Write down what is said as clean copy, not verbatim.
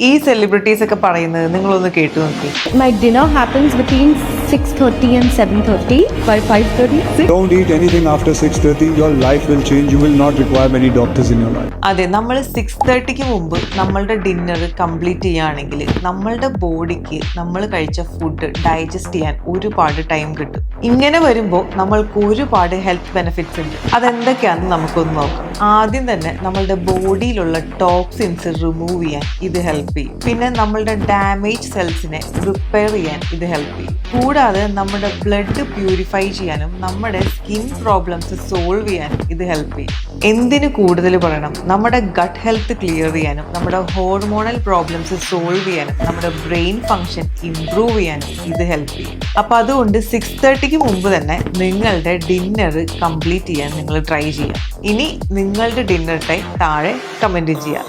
ഈ സെലിബ്രിറ്റീസ് ഒക്കെ പറയുന്നത് നിങ്ങളൊന്ന് കേട്ടു നോക്കി. My dinner happens between 6:30 and 7:30. By 5:30. Don't eat anything after 6:30. Your life will change. You will not require many doctors in your life. അതെ, നമ്മൾ 6:30 മുമ്പ് നമ്മളുടെ ഡിന്നർ കംപ്ലീറ്റ് ചെയ്യുകയാണെങ്കിൽ നമ്മളുടെ ബോഡിക്ക് നമ്മൾ കഴിച്ച ഫുഡ് ഡൈജസ്റ്റ് ചെയ്യാൻ ഒരുപാട് ടൈം കിട്ടും. ഇങ്ങനെ വരുമ്പോൾ നമ്മൾക്ക് ഒരുപാട് ഹെൽത്ത് ബെനിഫിറ്റ്സ് ഉണ്ട്. അതെന്തൊക്കെയാണെന്ന് നമുക്കൊന്ന് നോക്കാം. ആദ്യം തന്നെ നമ്മളുടെ ബോഡിയിലുള്ള ടോക്സിൻസ് റിമൂവ് ചെയ്യാൻ ഇത് ഹെൽപ്പ് ചെയ്യും. പിന്നെ നമ്മളുടെ ഡാമേജ് സെൽസിനെ റിപ്പയർ ചെയ്യാൻ ഇത് ഹെൽപ്പ് ചെയ്യും. കൂടാതെ നമ്മുടെ ബ്ലഡ് പ്യൂരിഫൈ ചെയ്യാനും നമ്മുടെ സ്കിൻ പ്രോബ്ലംസ് സോൾവ് ചെയ്യാനും ഇത് ഹെൽപ്പ് ചെയ്യും. എന്തിനു കൂടുതൽ പറയണം, നമ്മുടെ ഗട്ട് ഹെൽത്ത് ക്ലിയർ ചെയ്യാനും നമ്മുടെ ഹോർമോണൽ പ്രോബ്ലംസ് സോൾവ് ചെയ്യാനും നമ്മുടെ ബ്രെയിൻ ഫങ്ഷൻ ഇംപ്രൂവ് ചെയ്യാനും ഇത് ഹെൽപ്പ് ചെയ്യും. അപ്പൊ അതുകൊണ്ട് 6:30 മുമ്പ് തന്നെ നിങ്ങളുടെ ഡിന്നർ കംപ്ലീറ്റ് ചെയ്യാൻ നിങ്ങൾ ട്രൈ ചെയ്യാം. ഇനി നിങ്ങളുടെ ഡിന്നർ ടൈം താഴെ കമന്റ് ചെയ്യാം.